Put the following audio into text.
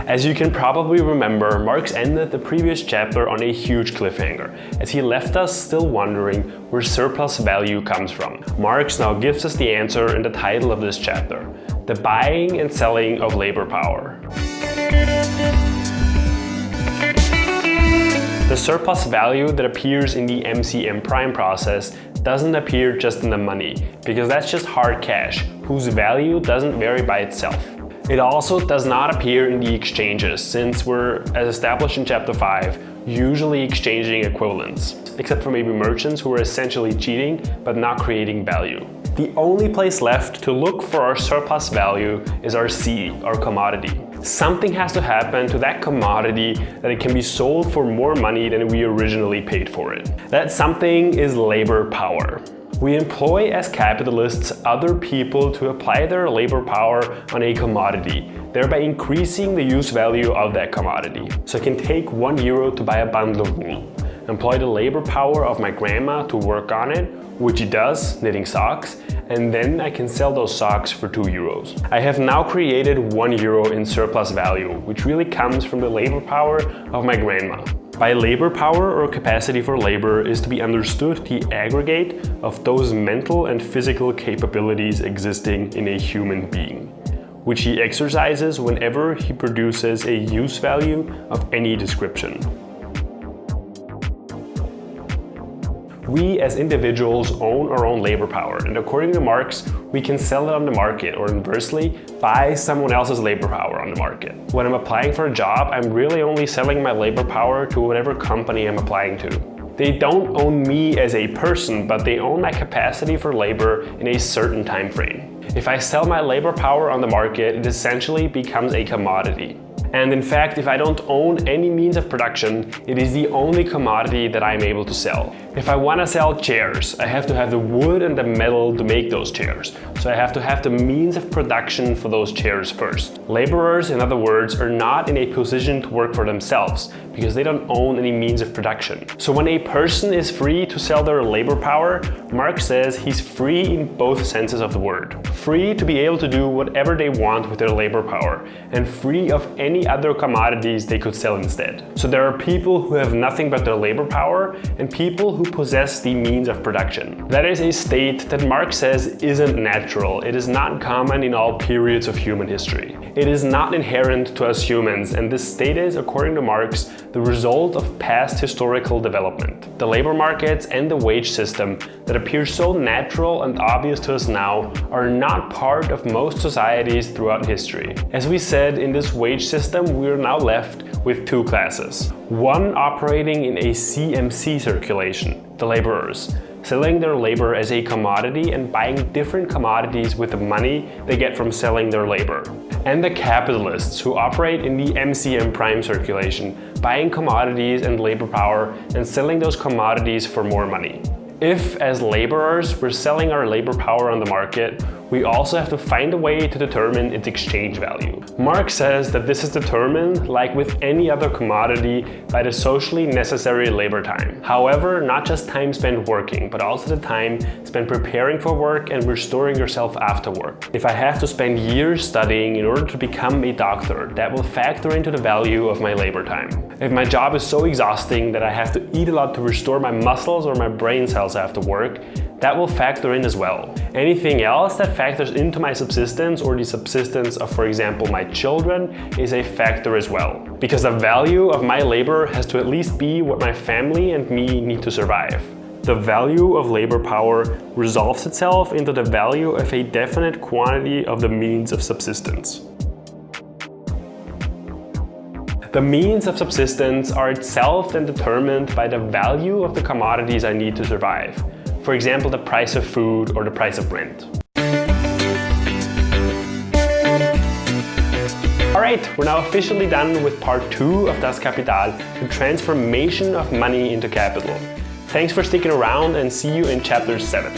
As you can probably remember, Marx ended the previous chapter on a huge cliffhanger, as he left us still wondering where surplus value comes from. Marx now gives us the answer in the title of this chapter: the buying and selling of labor power. The surplus value that appears in the MCM prime process doesn't appear just in the money, because that's just hard cash, whose value doesn't vary by itself. It also does not appear in the exchanges, since we're, as established in chapter 5, usually exchanging equivalents, except for maybe merchants who are essentially cheating but not creating value. The only place left to look for our surplus value is our C, our commodity. Something has to happen to that commodity that it can be sold for more money than we originally paid for it. That something is labor power. We employ as capitalists other people to apply their labor power on a commodity, thereby increasing the use value of that commodity. So I can take €1 to buy a bundle of wool, employ the labor power of my grandma to work on it, which she does, knitting socks, and then I can sell those socks for €2. I have now created €1 in surplus value, which really comes from the labor power of my grandma. By labor power, or capacity for labor, is to be understood the aggregate of those mental and physical capabilities existing in a human being, which he exercises whenever he produces a use value of any description. We as individuals own our own labor power, and according to Marx, we can sell it on the market, or inversely, buy someone else's labor power on the market. When I'm applying for a job, I'm really only selling my labor power to whatever company I'm applying to. They don't own me as a person, but they own my capacity for labor in a certain time frame. If I sell my labor power on the market, it essentially becomes a commodity. And in fact, if I don't own any means of production, it is the only commodity that I'm able to sell. If I want to sell chairs, I have to have the wood and the metal to make those chairs. So I have to have the means of production for those chairs first. Laborers, in other words, are not in a position to work for themselves because they don't own any means of production. So when a person is free to sell their labor power, Marx says he's free in both senses of the word. Free to be able to do whatever they want with their labor power, and free of any other commodities they could sell instead. So there are people who have nothing but their labor power and people who possess the means of production. That is a state that Marx says isn't natural. It is not common in all periods of human history. It is not inherent to us humans, and this state is, according to Marx, the result of past historical development. The labor markets and the wage system that appear so natural and obvious to us now are not part of most societies throughout history. As we said, in this wage system we are now left with two classes. One operating in a CMC circulation, the laborers, selling their labor as a commodity and buying different commodities with the money they get from selling their labor. And the capitalists, who operate in the MCM prime circulation, buying commodities and labor power and selling those commodities for more money. If, as laborers, we're selling our labor power on the market, we also have to find a way to determine its exchange value. Marx says that this is determined, like with any other commodity, by the socially necessary labor time. However, not just time spent working, but also the time spent preparing for work and restoring yourself after work. If I have to spend years studying in order to become a doctor, that will factor into the value of my labor time. If my job is so exhausting that I have to eat a lot to restore my muscles or my brain cells after work, that will factor in as well. Anything else that factors into my subsistence or the subsistence of, for example, my children is a factor as well. Because the value of my labor has to at least be what my family and me need to survive. The value of labor power resolves itself into the value of a definite quantity of the means of subsistence. The means of subsistence are itself then determined by the value of the commodities I need to survive. For example, the price of food or the price of rent. Alright, we're now officially done with part 2 of Das Kapital, the transformation of money into capital. Thanks for sticking around and see you in chapter 7.